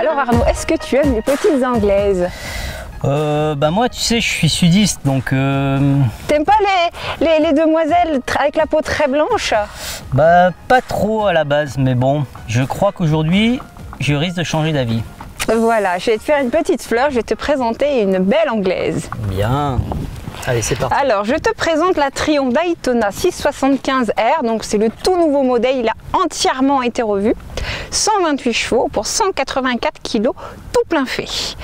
Alors Arnaud, est-ce que tu aimes les petites anglaises? Bah moi tu sais je suis sudiste donc T'aimes pas les demoiselles avec la peau très blanche? bah pas trop à la base, mais bon, je crois qu'aujourd'hui je risque de changer d'avis. Voilà, je vais te faire une petite fleur, je vais te présenter une belle anglaise. Bien, allez c'est parti. Alors je te présente la Triumph Daytona 675R, donc c'est le tout nouveau modèle, il a entièrement été revu. 128 chevaux pour 184 kg, tout plein fait.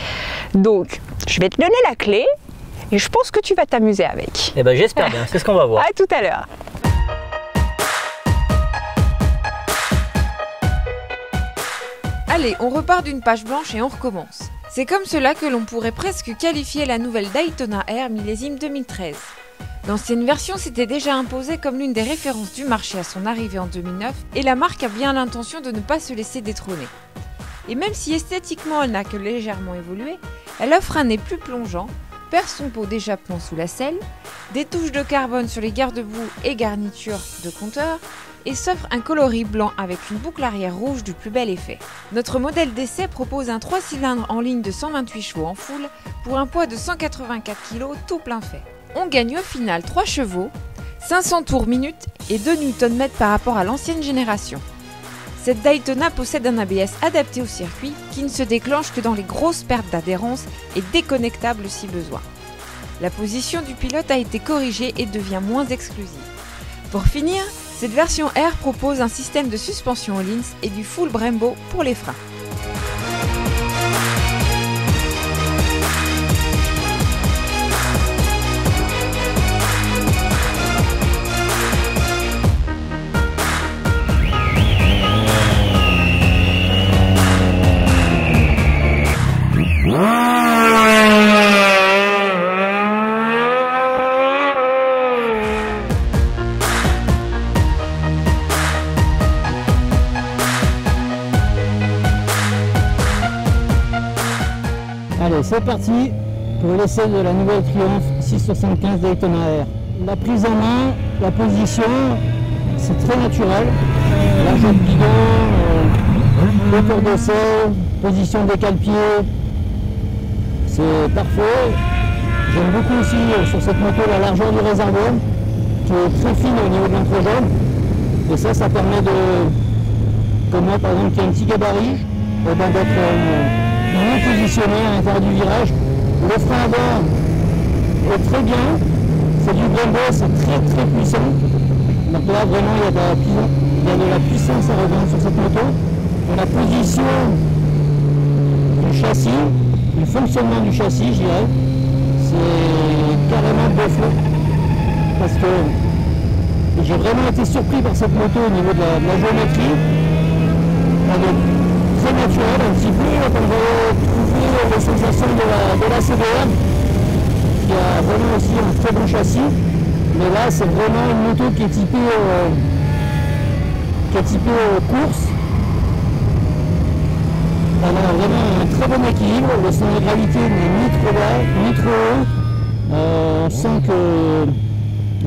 Donc je vais te donner la clé et je pense que tu vas t'amuser avec. Eh ben j'espère bien, c'est ce qu'on va voir. À tout à l'heure. Allez, on repart d'une page blanche et on recommence. C'est comme cela que l'on pourrait presque qualifier la nouvelle Daytona R millésime 2013. L'ancienne version s'était déjà imposée comme l'une des références du marché à son arrivée en 2009 et la marque a bien l'intention de ne pas se laisser détrôner. Et même si esthétiquement elle n'a que légèrement évolué, elle offre un nez plus plongeant, perd son pot déjà plomb sous la selle, des touches de carbone sur les garde-boue et garnitures de compteur, et s'offre un coloris blanc avec une boucle arrière rouge du plus bel effet. Notre modèle d'essai propose un 3 cylindres en ligne de 128 chevaux en full pour un poids de 184 kg tout plein fait. On gagne au final 3 chevaux, 500 tours minute et 2 Nm par rapport à l'ancienne génération. Cette Daytona possède un ABS adapté au circuit qui ne se déclenche que dans les grosses pertes d'adhérence et déconnectable si besoin. La position du pilote a été corrigée et devient moins exclusive. Pour finir, cette version R propose un système de suspension Öhlins et du full Brembo pour les freins. Allez, c'est parti pour l'essai de la nouvelle Triumph 675 Daytona R. La prise en main, la position, c'est très naturel. Largeur de guidon, hauteur d'essai, position des cale-pieds, c'est parfait. J'aime beaucoup aussi sur cette moto la largeur du réservoir qui est très fine au niveau de l'entrejambe. Et ça permet de, comme moi par exemple qui a un petit gabarit, d'être bien positionné à l'intérieur du virage. Le frein avant est très bien, c'est du Brembo, c'est très puissant. Donc là vraiment il y a de la puissance à revendre sur cette moto. Et la position du châssis, le fonctionnement du châssis je dirais, c'est carrément bluffant. Parce que j'ai vraiment été surpris par cette moto au niveau de la géométrie. Elle est très naturelle, un petit peu, quand on va trouver les sensations de la CBR, qui a vraiment aussi un très bon châssis. Mais là, c'est vraiment une moto qui est typée course. Elle a vraiment un très bon équilibre, le centre de gravité n'est ni trop bas, ni trop haut. On sent que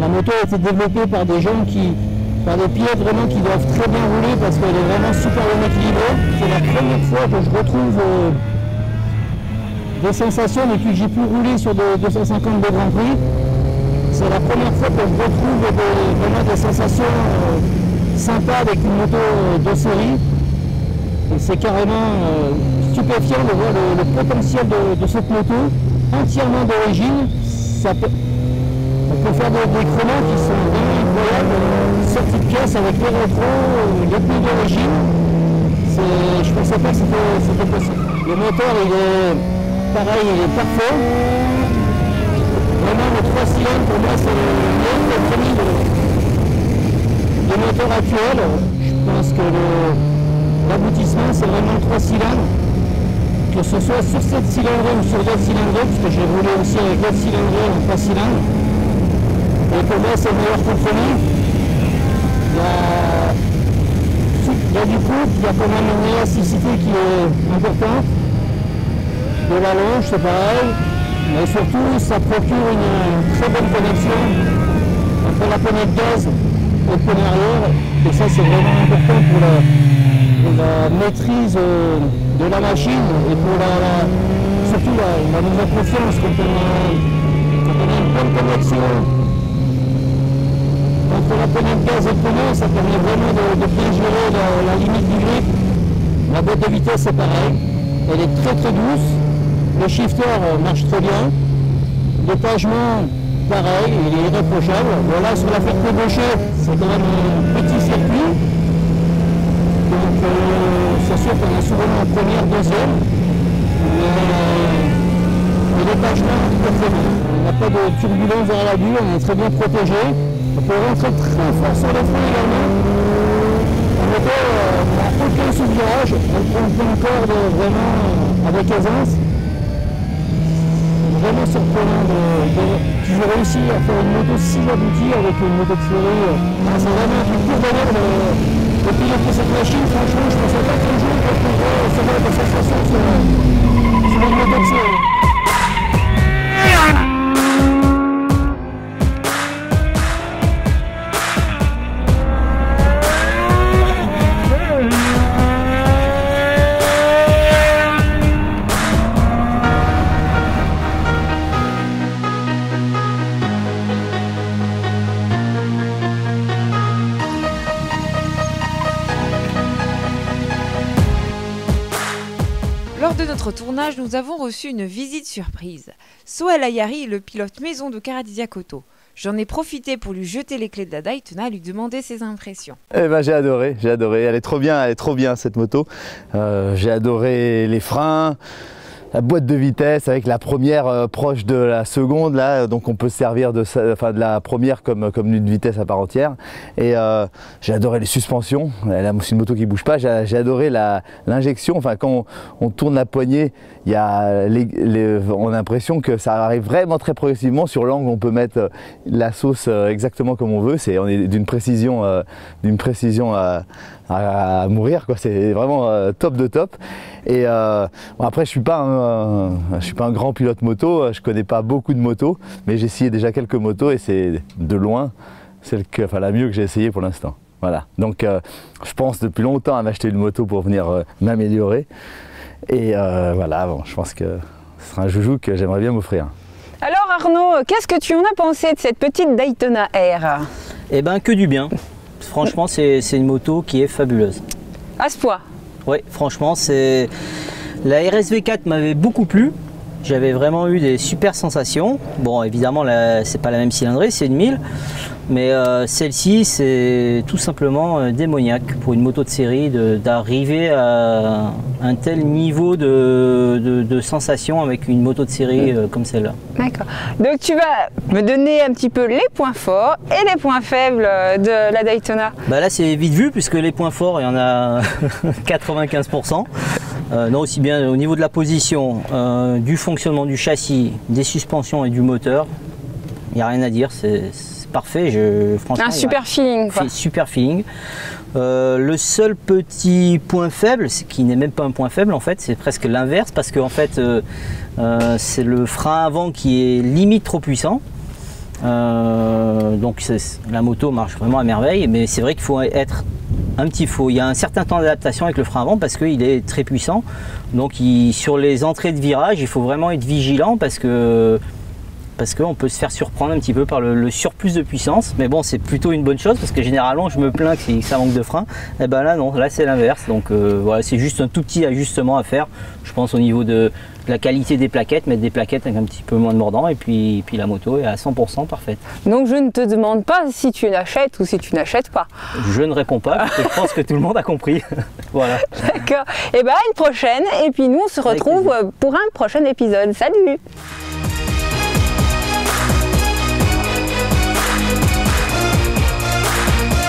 la moto a été développée par des gens par des pilotes vraiment qui doivent très bien rouler parce qu'elle est vraiment super bien équilibrée. C'est la première fois que je retrouve des sensations depuis que j'ai pu rouler sur des 250 de Grand Prix. C'est la première fois que je retrouve vraiment des sensations sympas avec une moto de série. Et c'est carrément stupéfiant de voir le potentiel de cette moto, entièrement d'origine. On peut faire des chronos qui sont vraiment incroyables, sorties de pièces avec les rétros, les pneus d'origine. Je ne pensais pas que c'était possible. Le moteur, il est pareil, il est parfait. Vraiment, le 3 cylindres, pour moi, c'est le meilleur compromis de moteur actuel. Je pense que l'aboutissement, c'est vraiment le 3 cylindres. Que ce soit sur 7 cylindrées ou sur 2 cylindrées, parce que j'ai roulé aussi avec 4 cylindrées en 3 cylindres. Et pour moi, c'est le meilleur compromis. Il y a du couple, il y a quand même une élasticité qui est importante. De la longe, c'est pareil. Mais surtout, ça procure une très bonne connexion entre la poignée de gaz et le poignet arrière. Et ça, c'est vraiment important pour la maîtrise de la machine et pour surtout la mise en confiance quand on a une bonne connexion entre la poignée de gaz et le pneu, ça permet vraiment de bien gérer la limite du grip. La boîte de vitesse c'est pareil, elle est très douce, le shifter marche très bien, l'étagement pareil, il est irréprochable. Voilà, sur la ferté gaucher, c'est quand même un petit circuit. Donc c'est sûr qu'on est souvent en première, deuxième. Et l'étagement tout à fait bien. On n'a pas de turbulence vers la bulle, on est très bien protégé. On peut rentrer très fort sur les freins également. En moto, on n'a aucun sous-virage, on prend plein de corde vraiment avec aisance. Vraiment surprenant que j'ai réussi à faire une moto si aboutie avec une moto de série. C'est vraiment du pur bonheur de piloter cette machine. Franchement, je ne pensais pas qu'un jour je pourrais ce genre de sensation sur une moto de série. Lors de notre tournage, nous avons reçu une visite surprise. Sohail Ayari est le pilote maison de Caradisia Coto. J'en ai profité pour lui jeter les clés de la Daytona et lui demander ses impressions. Eh ben, j'ai adoré, elle est trop bien cette moto. J'ai adoré les freins, la boîte de vitesse avec la première proche de la seconde là, donc on peut se servir de la première comme une vitesse à part entière. Et j'ai adoré les suspensions, c'est une moto qui bouge pas. J'ai adoré l'injection, enfin quand on tourne la poignée, il y a on a l'impression que ça arrive vraiment très progressivement. Sur l'angle on peut mettre la sauce exactement comme on veut, on est d'une précision à mourir quoi. C'est vraiment top de top. Et bon, après je suis pas un grand pilote moto, je connais pas beaucoup de motos, mais j'ai essayé déjà quelques motos et c'est de loin la mieux que j'ai essayé pour l'instant. Voilà, donc je pense depuis longtemps à m'acheter une moto pour venir m'améliorer. Et voilà, bon, je pense que ce sera un joujou que j'aimerais bien m'offrir. Alors Arnaud, qu'est-ce que tu en as pensé de cette petite Daytona R? Eh ben que du bien. Franchement, c'est une moto qui est fabuleuse. À ce point? Oui, franchement, la RSV4 m'avait beaucoup plu. J'avais vraiment eu des super sensations. Bon, évidemment, c'est pas la même cylindrée, c'est une 1000. Mais celle-ci, c'est tout simplement démoniaque pour une moto de série d'arriver à un tel niveau de sensation avec une moto de série comme celle-là. D'accord. Donc tu vas me donner un petit peu les points forts et les points faibles de la Daytona. Bah là, c'est vite vu puisque les points forts, il y en a 95%. Non, aussi bien au niveau de la position, du fonctionnement du châssis, des suspensions et du moteur, il n'y a rien à dire, c'est parfait. Franchement, un super feeling quoi. Super feeling. Le seul petit point faible, qui n'est même pas un point faible en fait, c'est presque l'inverse parce que en fait c'est le frein avant qui est limite trop puissant. Donc la moto marche vraiment à merveille, mais c'est vrai qu'il faut être il y a un certain temps d'adaptation avec le frein avant parce qu'il est très puissant. Donc sur les entrées de virage, il faut vraiment être vigilant parce qu'on peut se faire surprendre un petit peu par le surplus de puissance. Mais bon, c'est plutôt une bonne chose parce que généralement je me plains que ça manque de frein. Et ben là non, là c'est l'inverse. Donc voilà, c'est juste un tout petit ajustement à faire, je pense, au niveau de la qualité des plaquettes, mettre des plaquettes avec un petit peu moins de mordant et puis la moto est à 100% parfaite. Donc je ne te demande pas si tu l'achètes ou si tu n'achètes pas. Je ne réponds pas parce que je pense que tout le monde a compris. Voilà. D'accord. Et bien à une prochaine et puis nous on se retrouve pour un prochain épisode. Salut!